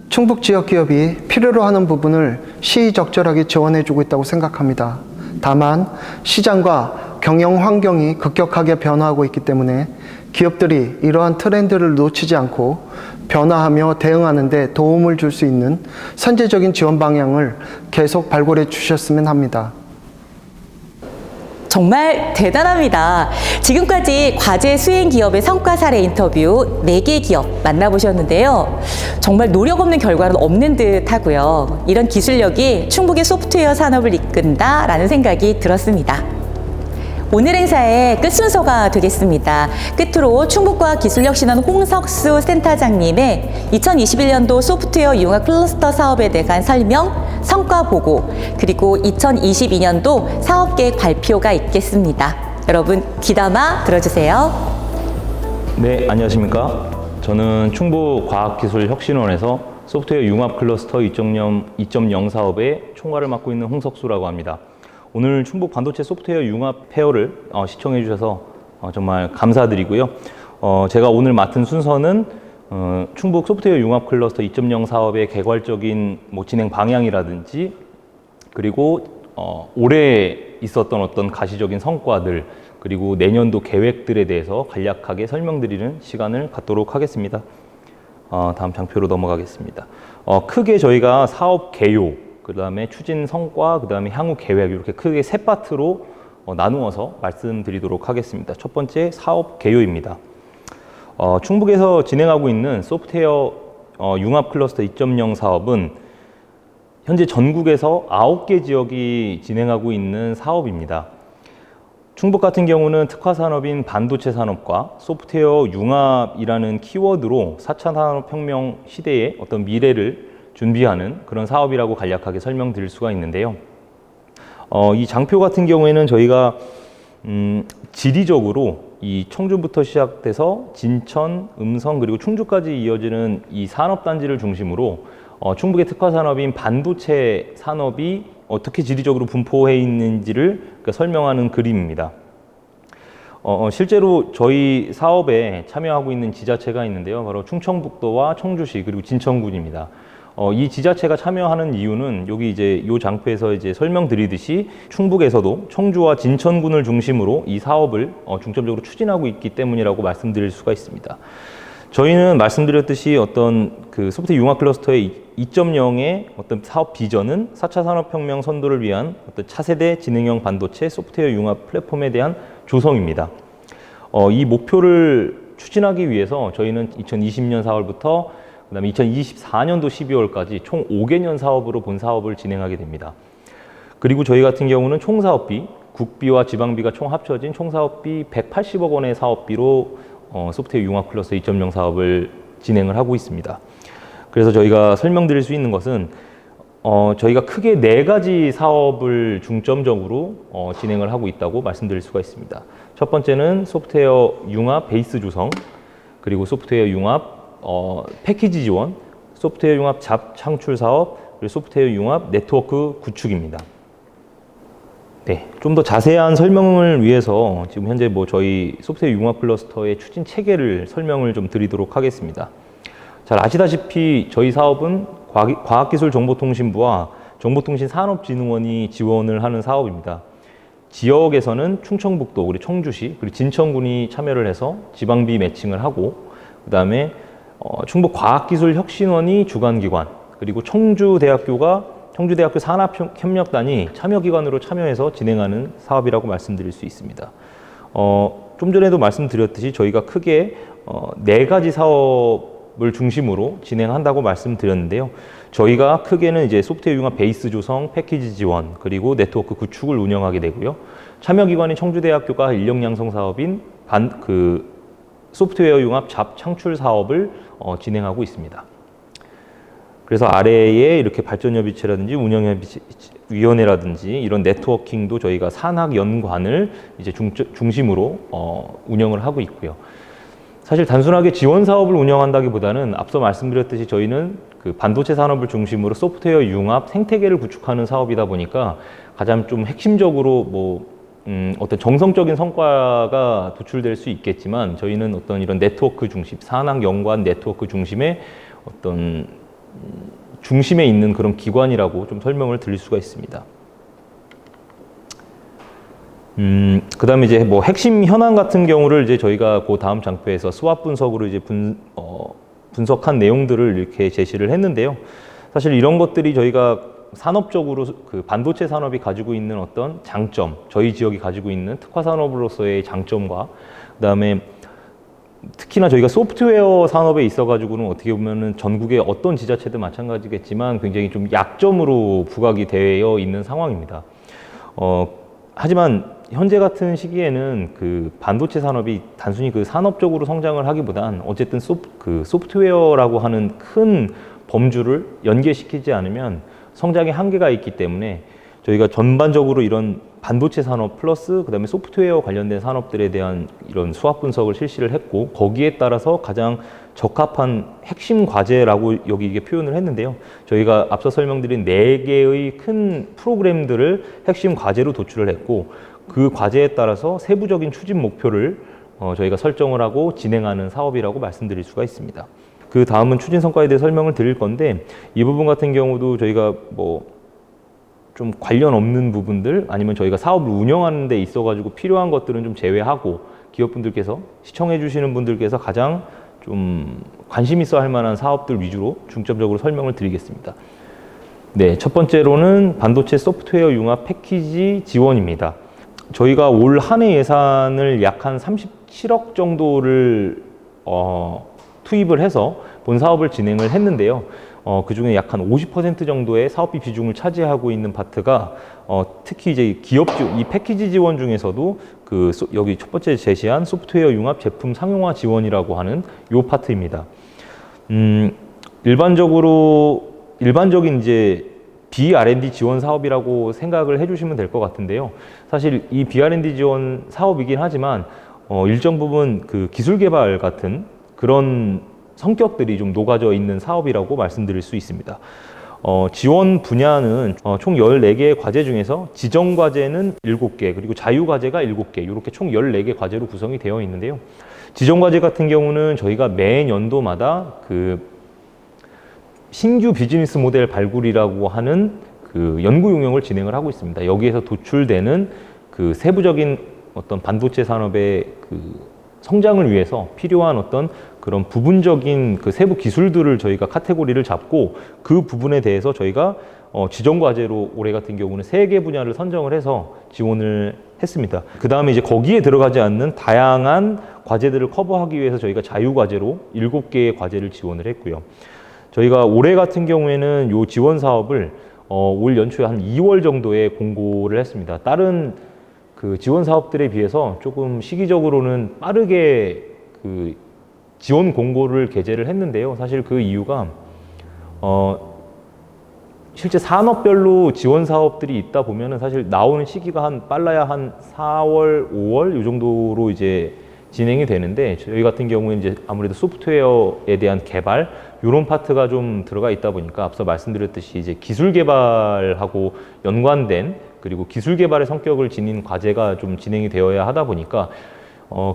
충북 지역 기업이 필요로 하는 부분을 시의적절하게 지원해주고 있다고 생각합니다. 다만 시장과 경영 환경이 급격하게 변화하고 있기 때문에 기업들이 이러한 트렌드를 놓치지 않고 변화하며 대응하는 데 도움을 줄 수 있는 선제적인 지원 방향을 계속 발굴해 주셨으면 합니다. 정말 대단합니다. 지금까지 과제 수행 기업의 성과 사례 인터뷰 4개 기업 만나보셨는데요. 정말 노력 없는 결과는 없는 듯 하고요. 이런 기술력이 충북의 소프트웨어 산업을 이끈다라는 생각이 들었습니다. 오늘 행사의 끝 순서가 되겠습니다. 끝으로 충북과학기술혁신원 홍석수 센터장님의 2021년도 소프트웨어 융합 클러스터 사업에 대한 설명, 성과 보고, 그리고 2022년도 사업계획 발표가 있겠습니다. 여러분 귀담아 들어주세요. 네, 안녕하십니까. 저는 충북과학기술혁신원에서 소프트웨어 융합 클러스터 2.0 사업의 총괄을 맡고 있는 홍석수라고 합니다. 오늘 충북 반도체 소프트웨어 융합 페어를 시청해 주셔서 정말 감사드리고요. 제가 오늘 맡은 순서는 충북 소프트웨어 융합 클러스터 2.0 사업의 개괄적인 진행 방향이라든지, 그리고 올해 있었던 어떤 가시적인 성과들, 그리고 내년도 계획들에 대해서 간략하게 설명드리는 시간을 갖도록 하겠습니다. 다음 장표로 넘어가겠습니다. 크게 저희가 사업 개요, 그 다음에 추진 성과, 그 다음에 향후 계획, 이렇게 크게 세 파트로 나누어서 말씀드리도록 하겠습니다. 첫 번째, 사업 개요입니다. 충북에서 진행하고 있는 소프트웨어 융합 클러스터 2.0 사업은 현재 전국에서 9개 지역이 진행하고 있는 사업입니다. 충북 같은 경우는 특화 산업인 반도체 산업과 소프트웨어 융합이라는 키워드로 4차 산업혁명 시대의 어떤 미래를 준비하는 그런 사업이라고 간략하게 설명드릴 수가 있는데요. 이 장표 같은 경우에는 저희가 지리적으로 이 청주부터 시작돼서 진천, 음성, 그리고 충주까지 이어지는 이 산업단지를 중심으로 충북의 특화 산업인 반도체 산업이 어떻게 지리적으로 분포해 있는지를 설명하는 그림입니다. 실제로 저희 사업에 참여하고 있는 지자체가 있는데요. 바로 충청북도와 청주시, 그리고 진천군입니다. 이 지자체가 참여하는 이유는 여기 이제 이 장표에서 이제 설명드리듯이 충북에서도 청주와 진천군을 중심으로 이 사업을 중점적으로 추진하고 있기 때문이라고 말씀드릴 수가 있습니다. 저희는 말씀드렸듯이 어떤 그 소프트웨어 융합 클러스터의 2.0의 어떤 사업 비전은 4차 산업혁명 선도를 위한 어떤 차세대 지능형 반도체 소프트웨어 융합 플랫폼에 대한 조성입니다. 이 목표를 추진하기 위해서 저희는 2020년 4월부터 그다음에 2024년도 12월까지 총 5개년 사업으로 본 사업을 진행하게 됩니다. 그리고 저희 같은 경우는 총 사업비, 국비와 지방비가 총 합쳐진 총 사업비 180억 원의 사업비로 소프트웨어 융합 클러스터 2.0 사업을 진행을 하고 있습니다. 그래서 저희가 설명드릴 수 있는 것은 저희가 크게 4가지 사업을 중점적으로 진행을 하고 있다고 말씀드릴 수가 있습니다. 첫 번째는 소프트웨어 융합 베이스 조성, 그리고 소프트웨어 융합 패키지 지원, 소프트웨어 융합 잡 창출 사업, 그리고 소프트웨어 융합 네트워크 구축입니다. 네, 좀 더 자세한 설명을 위해서 지금 현재 저희 소프트웨어 융합 클러스터의 추진 체계를 설명을 좀 드리도록 하겠습니다. 잘 아시다시피 저희 사업은 과학기술정보통신부와 정보통신산업진흥원이 지원을 하는 사업입니다. 지역에서는 충청북도, 그리고 청주시, 그리고 진천군이 참여를 해서 지방비 매칭을 하고, 그 다음에 충북과학기술혁신원이 주관기관, 그리고 청주대학교 산업협력단이 참여기관으로 참여해서 진행하는 사업이라고 말씀드릴 수 있습니다. 좀 전에도 말씀드렸듯이 저희가 크게 4가지 사업을 중심으로 진행한다고 말씀드렸는데요. 저희가 크게는 이제 소프트웨어 융합 베이스 조성, 패키지 지원, 그리고 네트워크 구축을 운영하게 되고요. 참여기관인 청주대학교가 인력 양성 사업인 소프트웨어 융합 잡 창출 사업을 진행하고 있습니다. 그래서 아래에 이렇게 발전협의체라든지 운영위원회라든지 이런 네트워킹도 저희가 산학연관을 이제 중심으로 운영을 하고 있고요. 사실 단순하게 지원 사업을 운영한다기보다는 앞서 말씀드렸듯이 저희는 그 반도체 산업을 중심으로 소프트웨어 융합 생태계를 구축하는 사업이다 보니까 가장 좀 핵심적으로 어떤 정성적인 성과가 도출될 수 있겠지만 저희는 어떤 이런 네트워크 중심, 산학 연관 네트워크 중심의 어떤 중심에 있는 그런 기관이라고 좀 설명을 드릴 수가 있습니다. 그 다음에 이제 핵심 현안 같은 경우를 이제 저희가 그 다음 장표에서 스왑 분석으로 이제 분석한 내용들을 이렇게 제시를 했는데요. 사실 이런 것들이 저희가 산업적으로 그 반도체 산업이 가지고 있는 어떤 장점, 저희 지역이 가지고 있는 특화 산업으로서의 장점과 그다음에 특히나 저희가 소프트웨어 산업에 있어가지고는 어떻게 보면은 전국의 어떤 지자체도 마찬가지겠지만 굉장히 좀 약점으로 부각이 되어 있는 상황입니다. 하지만 현재 같은 시기에는 그 반도체 산업이 단순히 그 산업적으로 성장을 하기보단 어쨌든 소프트웨어라고 하는 큰 범주를 연계시키지 않으면 성장의 한계가 있기 때문에 저희가 전반적으로 이런 반도체 산업 플러스 그다음에 소프트웨어 관련된 산업들에 대한 이런 수학 분석을 실시를 했고 거기에 따라서 가장 적합한 핵심 과제라고 여기 이게 표현을 했는데요. 저희가 앞서 설명드린 4개의 큰 프로그램들을 핵심 과제로 도출을 했고 그 과제에 따라서 세부적인 추진 목표를 저희가 설정을 하고 진행하는 사업이라고 말씀드릴 수가 있습니다. 그 다음은 추진 성과에 대해 설명을 드릴 건데 이 부분 같은 경우도 저희가 뭐 좀 관련 없는 부분들 아니면 저희가 사업을 운영하는 데 있어 가지고 필요한 것들은 좀 제외하고 기업분들께서 시청해 주시는 분들께서 가장 좀 관심 있어 할 만한 사업들 위주로 중점적으로 설명을 드리겠습니다. 네, 첫 번째로는 반도체 소프트웨어 융합 패키지 지원입니다. 저희가 올 한 해 예산을 약 한 37억 정도를 투입을 해서 본 사업을 진행을 했는데요. 그 중에 약 한 50% 정도의 사업비 비중을 차지하고 있는 파트가 특히 이제 기업 이 패키지 지원 중에서도 여기 첫 번째 제시한 소프트웨어 융합 제품 상용화 지원이라고 하는 요 파트입니다. 일반적인 이제 B&R&D 지원 사업이라고 생각을 해주시면 될 것 같은데요. 사실 이 B&R&D 지원 사업이긴 하지만 일정 부분 그 기술 개발 같은 그런 성격들이 좀 녹아져 있는 사업이라고 말씀드릴 수 있습니다. 지원 분야는 총 14개의 과제 중에서 지정 과제는 7개, 그리고 자유 과제가 7개, 이렇게 총 14개 과제로 구성이 되어 있는데요. 지정 과제 같은 경우는 저희가 매 연도마다 그 신규 비즈니스 모델 발굴이라고 하는 그 연구 용역을 진행을 하고 있습니다. 여기에서 도출되는 그 세부적인 어떤 반도체 산업의 그 성장을 위해서 필요한 어떤 그런 부분적인 그 세부 기술들을 저희가 카테고리를 잡고 그 부분에 대해서 저희가 지정 과제로 올해 같은 경우는 3개 분야를 선정을 해서 지원을 했습니다. 그 다음에 이제 거기에 들어가지 않는 다양한 과제들을 커버하기 위해서 저희가 자유 과제로 7개의 과제를 지원을 했고요. 저희가 올해 같은 경우에는 이 지원 사업을 올 연초에 한 2월 정도에 공고를 했습니다. 다른 그 지원 사업들에 비해서 조금 시기적으로는 빠르게 그 지원 공고를 게재를 했는데요. 사실 그 이유가 실제 산업별로 지원 사업들이 있다 보면은 사실 나오는 시기가 빨라야 한 4월, 5월 이 정도로 이제 진행이 되는데 저희 같은 경우에 이제 아무래도 소프트웨어에 대한 개발 이런 파트가 좀 들어가 있다 보니까 앞서 말씀드렸듯이 이제 기술 개발하고 연관된 그리고 기술 개발의 성격을 지닌 과제가 좀 진행이 되어야 하다 보니까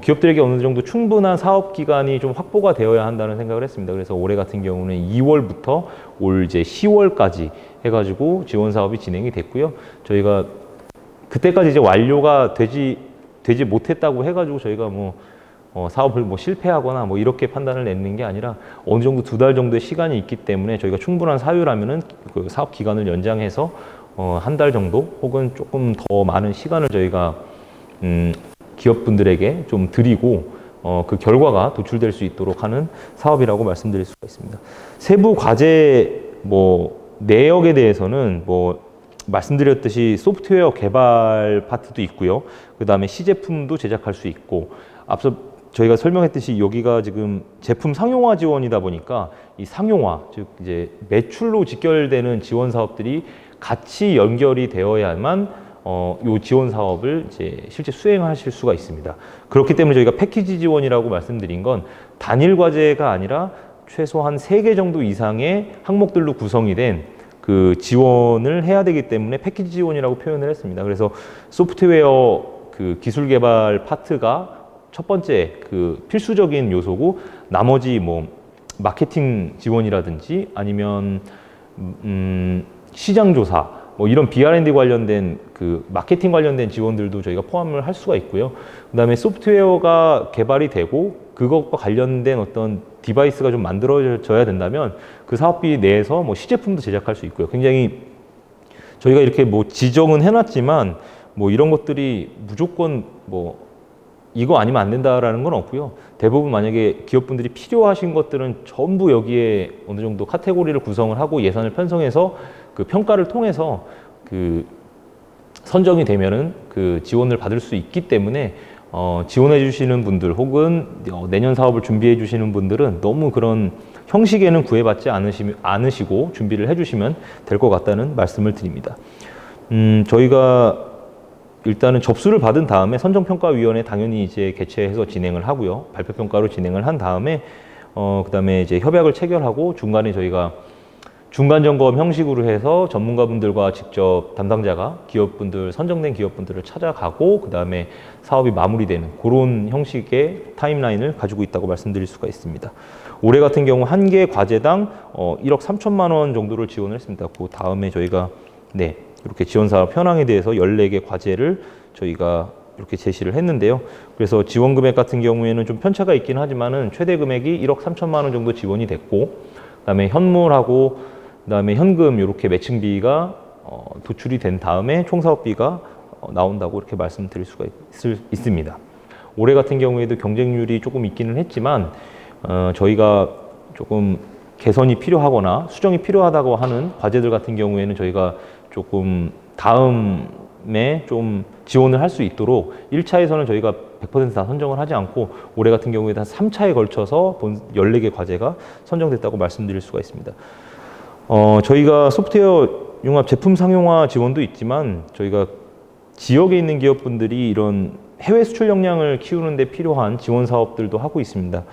기업들에게 어느 정도 충분한 사업 기간이 좀 확보가 되어야 한다는 생각을 했습니다. 그래서 올해 같은 경우는 2월부터 올 이제 10월까지 해가지고 지원 사업이 진행이 됐고요. 저희가 그때까지 이제 완료가 되지 못했다고 해가지고 저희가 사업을 실패하거나 이렇게 판단을 내는 게 아니라 어느 정도 2달 정도의 시간이 있기 때문에 저희가 충분한 사유라면은 그 사업 기간을 연장해서 한 달 정도 혹은 조금 더 많은 시간을 저희가 기업분들에게 좀 드리고 그 결과가 도출될 수 있도록 하는 사업이라고 말씀드릴 수가 있습니다. 세부 과제 내역에 대해서는 말씀드렸듯이 소프트웨어 개발 파트도 있고요. 그 다음에 시제품도 제작할 수 있고 앞서 저희가 설명했듯이 여기가 지금 제품 상용화 지원이다 보니까 이 상용화 즉 이제 매출로 직결되는 지원 사업들이 같이 연결이 되어야만 요 지원 사업을 이제 실제 수행하실 수가 있습니다. 그렇기 때문에 저희가 패키지 지원이라고 말씀드린 건 단일 과제가 아니라 최소한 3개 정도 이상의 항목들로 구성이 된 그 지원을 해야 되기 때문에 패키지 지원이라고 표현을 했습니다. 그래서 소프트웨어 그 기술 개발 파트가 첫 번째 그 필수적인 요소고 나머지 마케팅 지원이라든지 아니면 시장 조사 이런 B&R&D 관련된 그 마케팅 관련된 지원들도 저희가 포함을 할 수가 있고요. 그다음에 소프트웨어가 개발이 되고 그것과 관련된 어떤 디바이스가 좀 만들어져야 된다면 그 사업비 내에서 시제품도 제작할 수 있고요. 굉장히 저희가 이렇게 뭐 지정은 해놨지만 뭐 이런 것들이 무조건 뭐 이거 아니면 안 된다라는 건 없고요. 대부분 만약에 기업분들이 필요하신 것들은 전부 여기에 어느 정도 카테고리를 구성을 하고 예산을 편성해서 그 평가를 통해서 그 선정이 되면은 그 지원을 받을 수 있기 때문에 지원해 주시는 분들 혹은 내년 사업을 준비해 주시는 분들은 너무 그런 형식에는 구애받지 않으시고 준비를 해 주시면 될 것 같다는 말씀을 드립니다. 저희가 일단은 접수를 받은 다음에 선정평가위원회 당연히 이제 개최해서 진행을 하고요. 발표평가로 진행을 한 다음에 그다음에 이제 협약을 체결하고 중간에 저희가 중간 점검 형식으로 해서 전문가분들과 직접 담당자가 기업분들 선정된 기업분들을 찾아가고 그다음에 사업이 마무리되는 그런 형식의 타임라인을 가지고 있다고 말씀드릴 수가 있습니다. 올해 같은 경우 한 개 과제당 1억 3천만 원 정도를 지원을 했습니다. 그 다음에 저희가 이렇게 지원사업 현황에 대해서 14개 과제를 저희가 이렇게 제시를 했는데요. 그래서 지원 금액 같은 경우에는 좀 편차가 있긴 하지만은 최대 금액이 1억 3천만 원 정도 지원이 됐고, 그다음에 현물하고 그다음에 현금 이렇게 매칭비가 도출이 된 다음에 총사업비가 나온다고 이렇게 말씀드릴 수가 있습니다. 올해 같은 경우에도 경쟁률이 조금 있기는 했지만 저희가 조금 개선이 필요하거나 수정이 필요하다고 하는 과제들 같은 경우에는 저희가 조금 다음에 좀 지원을 할 수 있도록 1차에서는 저희가 100% 다 선정을 하지 않고 올해 같은 경우에는 한 3차에 걸쳐서 14개 과제가 선정됐다고 말씀드릴 수가 있습니다. 저희가 소프트웨어 융합 제품 상용화 지원도 있지만 저희가 지역에 있는 기업분들이 이런 해외 수출 역량을 키우는 데 필요한 지원 사업들도 하고 있습니다.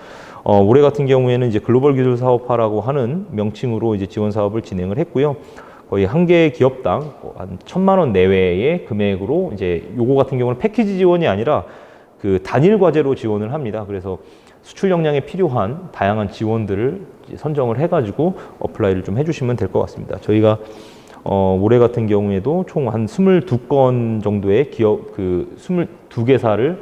올해 같은 경우에는 이제 글로벌 기술 사업화라고 하는 명칭으로 이제 지원 사업을 진행을 했고요. 거의 한 개 기업당 한 1,000만 원 내외의 금액으로 이제 요거 같은 경우는 패키지 지원이 아니라 그 단일 과제로 지원을 합니다. 그래서 수출 역량에 필요한 다양한 지원들을 선정을 해가지고 어플라이를 좀 해주시면 될 것 같습니다. 저희가 올해 같은 경우에도 총 한 22건 정도의 기업 그 22개사를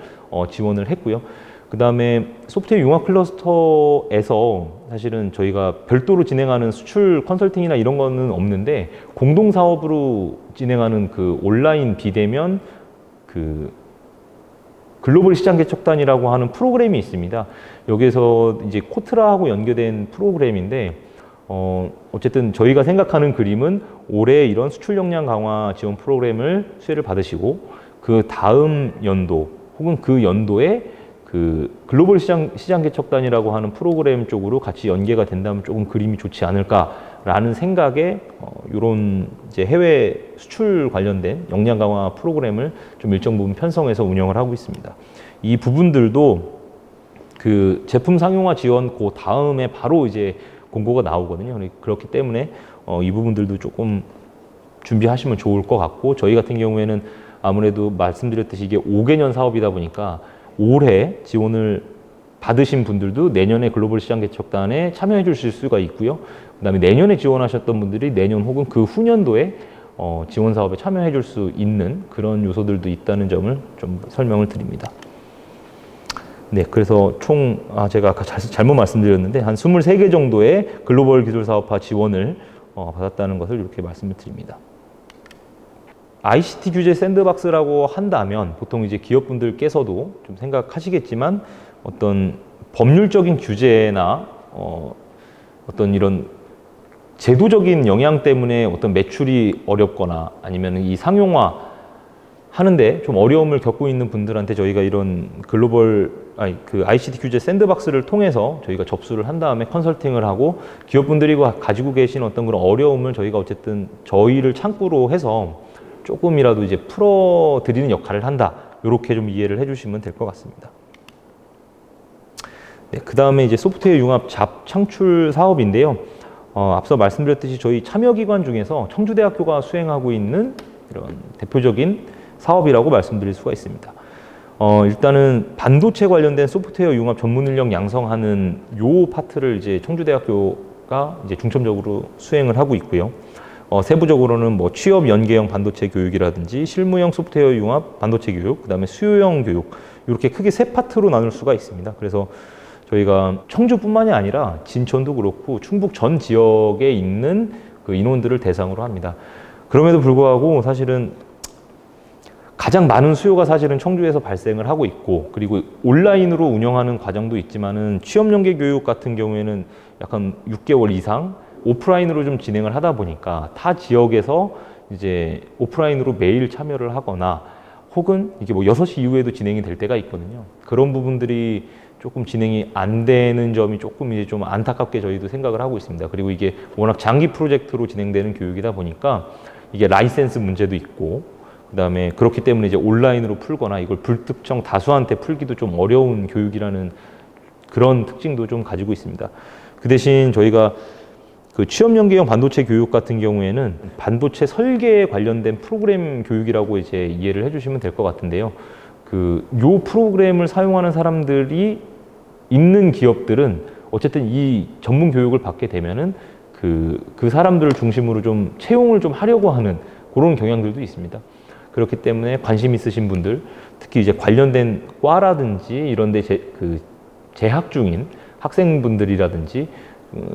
지원을 했고요. 그 다음에 소프트웨어 융합 클러스터에서 사실은 저희가 별도로 진행하는 수출 컨설팅이나 이런 거는 없는데 공동 사업으로 진행하는 그 온라인 비대면 그 글로벌 시장 개척단이라고 하는 프로그램이 있습니다. 여기서 이제 코트라하고 연계된 프로그램인데 어쨌든 저희가 생각하는 그림은 올해 이런 수출 역량 강화 지원 프로그램을 수혜를 받으시고 그 다음 연도 혹은 그 연도에 그 글로벌 시장 개척단이라고 하는 프로그램 쪽으로 같이 연계가 된다면 조금 그림이 좋지 않을까라는 생각에 이런 이제 해외 수출 관련된 역량 강화 프로그램을 좀 일정 부분 편성해서 운영을 하고 있습니다. 이 부분들도 그 제품 상용화 지원 그 다음에 바로 이제 공고가 나오거든요. 그렇기 때문에 이 부분들도 조금 준비하시면 좋을 것 같고 저희 같은 경우에는 아무래도 말씀드렸듯이 이게 5개년 사업이다 보니까 올해 지원을 받으신 분들도 내년에 글로벌 시장 개척단에 참여해 주실 수가 있고요. 그다음에 내년에 지원하셨던 분들이 내년 혹은 그 후년도에 지원 사업에 참여해 줄 수 있는 그런 요소들도 있다는 점을 좀 설명을 드립니다. 네, 그래서 총 제가 아까 잘못 말씀드렸는데 한 23개 정도의 글로벌 기술 사업화 지원을 받았다는 것을 이렇게 말씀을 드립니다. ICT 규제 샌드박스라고 한다면 보통 이제 기업분들께서도 좀 생각하시겠지만 어떤 법률적인 규제나 어떤 이런 제도적인 영향 때문에 어떤 매출이 어렵거나 아니면 이 상용화 하는데 좀 어려움을 겪고 있는 분들한테 저희가 이런 그 ICT 규제 샌드박스를 통해서 저희가 접수를 한 다음에 컨설팅을 하고 기업분들이 가지고 계신 어떤 그런 어려움을 저희가 어쨌든 저희를 창구로 해서 조금이라도 이제 풀어드리는 역할을 한다. 이렇게 좀 이해를 해주시면 될 것 같습니다. 네, 그 다음에 이제 소프트웨어 융합 잡 창출 사업인데요. 앞서 말씀드렸듯이 저희 참여기관 중에서 청주대학교가 수행하고 있는 이런 대표적인 사업이라고 말씀드릴 수가 있습니다. 일단은 반도체 관련된 소프트웨어 융합 전문 인력 양성하는 요 파트를 이제 청주대학교가 이제 중점적으로 수행을 하고 있고요. 세부적으로는 뭐 취업 연계형 반도체 교육이라든지 실무형 소프트웨어 융합 반도체 교육, 그다음에 수요형 교육 이렇게 크게 세 파트로 나눌 수가 있습니다. 그래서 저희가 청주뿐만이 아니라 진천도 그렇고 충북 전 지역에 있는 그 인원들을 대상으로 합니다. 그럼에도 불구하고 사실은 가장 많은 수요가 사실은 청주에서 발생을 하고 있고, 그리고 온라인으로 운영하는 과정도 있지만은 취업 연계 교육 같은 경우에는 약간 6개월 이상 오프라인으로 좀 진행을 하다 보니까 타 지역에서 이제 오프라인으로 매일 참여를 하거나 혹은 이게 뭐 6시 이후에도 진행이 될 때가 있거든요. 그런 부분들이 조금 진행이 안 되는 점이 조금 이제 좀 안타깝게 저희도 생각을 하고 있습니다. 그리고 이게 워낙 장기 프로젝트로 진행되는 교육이다 보니까 이게 라이센스 문제도 있고, 그다음에 그렇기 때문에 이제 온라인으로 풀거나 이걸 불특정 다수한테 풀기도 좀 어려운 교육이라는 그런 특징도 좀 가지고 있습니다. 그 대신 저희가 그 취업 연계형 반도체 교육 같은 경우에는 반도체 설계에 관련된 프로그램 교육이라고 이제 이해를 해주시면 될 것 같은데요. 요 프로그램을 사용하는 사람들이 있는 기업들은 어쨌든 이 전문 교육을 받게 되면은 그 사람들을 중심으로 좀 채용을 좀 하려고 하는 그런 경향들도 있습니다. 그렇기 때문에 관심 있으신 분들, 특히 이제 관련된 과라든지 이런 데 재학 중인 학생분들이라든지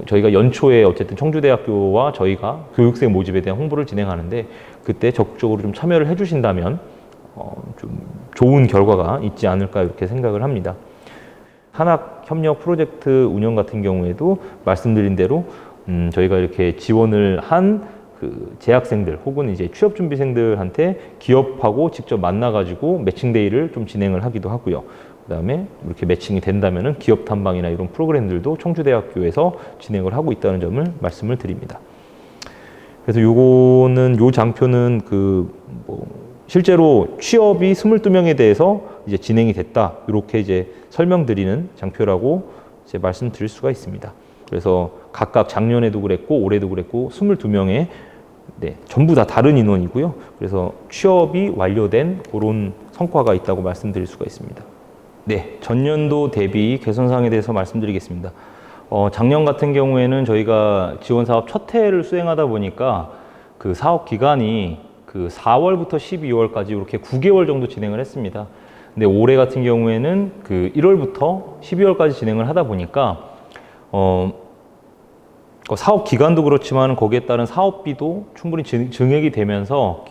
저희가 연초에 어쨌든 청주대학교와 저희가 교육생 모집에 대한 홍보를 진행하는데 그때 적극적으로 좀 참여를 해주신다면 좀 좋은 결과가 있지 않을까 이렇게 생각을 합니다. 산학 협력 프로젝트 운영 같은 경우에도 말씀드린 대로 저희가 이렇게 지원을 한 그 재학생들 혹은 이제 취업 준비생들한테 기업하고 직접 만나가지고 매칭 데이를 좀 진행을 하기도 하고요. 그다음에 이렇게 매칭이 된다면은 기업 탐방이나 이런 프로그램들도 청주대학교에서 진행을 하고 있다는 점을 말씀을 드립니다. 그래서 요거는 요 장표는 실제로 취업이 22명에 대해서 이제 진행이 됐다. 이렇게 이제 설명드리는 장표라고 이제 말씀드릴 수가 있습니다. 그래서 각각 작년에도 그랬고 올해도 그랬고 22명의 전부 다 다른 인원이고요. 그래서 취업이 완료된 그런 성과가 있다고 말씀드릴 수가 있습니다. 네, 전년도 대비 개선사항에 대해서 말씀드리겠습니다. 작년 같은 경우에는 저희가 지원 사업 첫 해를 수행하다 보니까 그 사업 기간이 4월부터 12월까지 이렇게 9개월 정도 진행을 했습니다. 근데 올해 같은 경우에는 1월부터 12월까지 진행을 하다 보니까 사업 기간도 그렇지만 거기에 따른 사업비도 충분히 증액이 되면서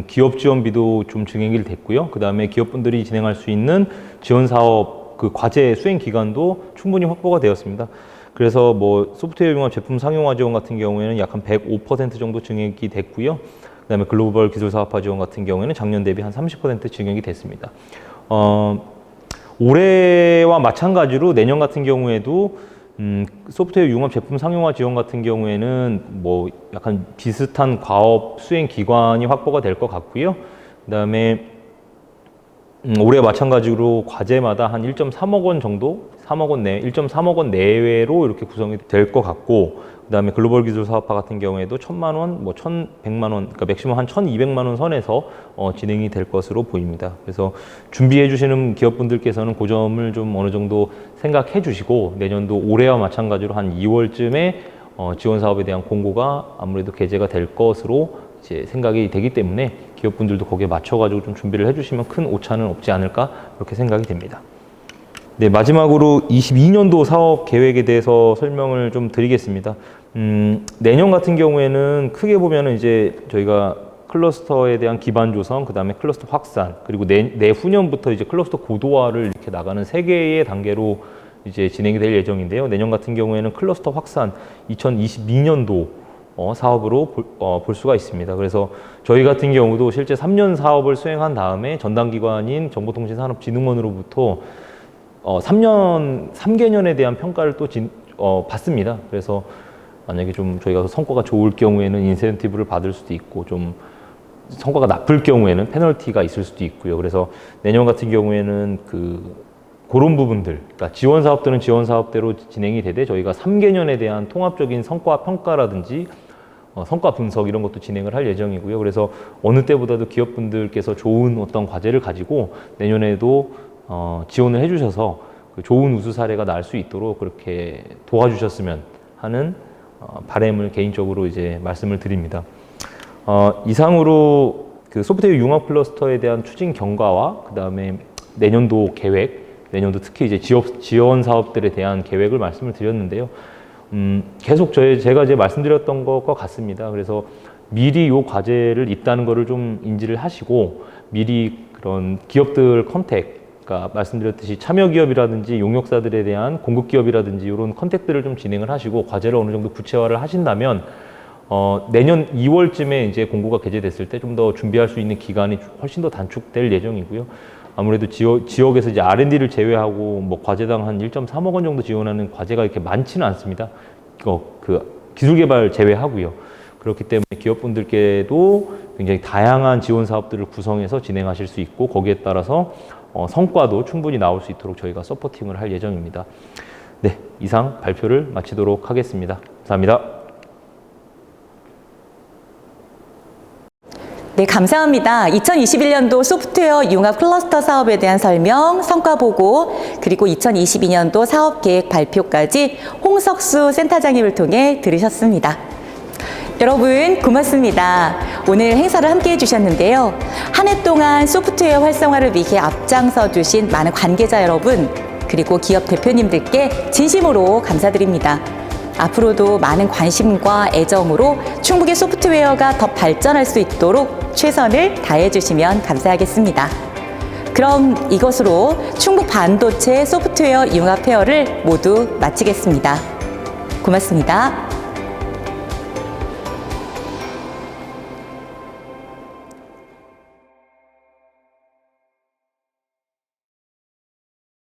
기업 지원비도 좀 증액이 됐고요. 그 다음에 기업분들이 진행할 수 있는 지원 사업 과제 수행 기간도 충분히 확보가 되었습니다. 그래서 뭐 소프트웨어 융합 제품 상용화 지원 같은 경우에는 약 한 105% 정도 증액이 됐고요. 그 다음에 글로벌 기술 사업화 지원 같은 경우에는 작년 대비 한 30% 증액이 됐습니다. 올해와 마찬가지로 내년 같은 경우에도 소프트웨어 융합 제품 상용화 지원 같은 경우에는 뭐 약간 비슷한 과업 수행 기관이 확보가 될 것 같고요. 그다음에 올해 마찬가지로 과제마다 한 1.3억 원 정도, 1.3억 원 내외로 이렇게 구성이 될 것 같고, 그다음에 글로벌 기술 사업화 같은 경우에도 1,000만 원, 뭐 1,100만 원, 그러니까 맥시멈 한 1,200만 원 선에서 진행이 될 것으로 보입니다. 그래서 준비해 주시는 기업분들께서는 그 점을 좀 어느 정도 생각해 주시고 내년도 올해와 마찬가지로 한 2월쯤에 지원 사업에 대한 공고가 아무래도 게재가 될 것으로 이제 생각이 되기 때문에 기업분들도 거기에 맞춰가지고 좀 준비를 해주시면 큰 오차는 없지 않을까 그렇게 생각이 됩니다. 네, 마지막으로 22년도 사업 계획에 대해서 설명을 좀 드리겠습니다. 내년 같은 경우에는 크게 보면은 이제 저희가 클러스터에 대한 기반 조성, 그 다음에 클러스터 확산, 그리고 내후년부터 이제 클러스터 고도화를 이렇게 나가는 3개의 단계로 이제 진행이 될 예정인데요. 내년 같은 경우에는 클러스터 확산 2022년도 사업으로 볼 수가 있습니다. 그래서 저희 같은 경우도 실제 3년 사업을 수행한 다음에 전담기관인 정보통신산업진흥원으로부터 3개년에 대한 평가를 또 받습니다. 그래서 만약에 좀 저희가 성과가 좋을 경우에는 인센티브를 받을 수도 있고, 좀 성과가 나쁠 경우에는 페널티가 있을 수도 있고요. 그래서 내년 같은 경우에는 그런 부분들, 그러니까 지원 사업들은 지원 사업대로 진행이 되되 저희가 3개년에 대한 통합적인 성과 평가라든지 성과 분석 이런 것도 진행을 할 예정이고요. 그래서 어느 때보다도 기업분들께서 좋은 어떤 과제를 가지고 내년에도 지원을 해주셔서 좋은 우수 사례가 날 수 있도록 그렇게 도와주셨으면 하는 바람을 개인적으로 이제 말씀을 드립니다. 이상으로 소프트웨어 융합 클러스터에 대한 추진 경과와 그 다음에 내년도 계획, 내년도 특히 이제 지원 사업들에 대한 계획을 말씀을 드렸는데요. 계속 제가 이제 말씀드렸던 것과 같습니다. 그래서 미리 요 과제를 있다는 거를 좀 인지를 하시고 미리 그런 기업들 컨택, 그러니까 말씀드렸듯이 참여 기업이라든지 용역사들에 대한 공급 기업이라든지 이런 컨택들을 좀 진행을 하시고 과제를 어느 정도 구체화를 하신다면 내년 2월쯤에 이제 공고가 게재됐을 때 좀 더 준비할 수 있는 기간이 훨씬 더 단축될 예정이고요. 아무래도 지역에서 이제 R&D를 제외하고 뭐 과제당 한 1.3억 원 정도 지원하는 과제가 이렇게 많지는 않습니다. 그 기술 개발 제외하고요. 그렇기 때문에 기업분들께도 굉장히 다양한 지원 사업들을 구성해서 진행하실 수 있고 거기에 따라서 성과도 충분히 나올 수 있도록 저희가 서포팅을 할 예정입니다. 네, 이상 발표를 마치도록 하겠습니다. 감사합니다. 네, 감사합니다. 2021년도 소프트웨어 융합 클러스터 사업에 대한 설명, 성과 보고, 그리고 2022년도 사업 계획 발표까지 홍석수 센터장님을 통해 들으셨습니다. 여러분 고맙습니다. 오늘 행사를 함께 해주셨는데요. 한 해 동안 소프트웨어 활성화를 위해 앞장서 주신 많은 관계자 여러분, 그리고 기업 대표님들께 진심으로 감사드립니다. 앞으로도 많은 관심과 애정으로 충북의 소프트웨어가 더 발전할 수 있도록 최선을 다해 주시면 감사하겠습니다. 그럼 이것으로 충북 반도체 소프트웨어 융합 페어를 모두 마치겠습니다. 고맙습니다.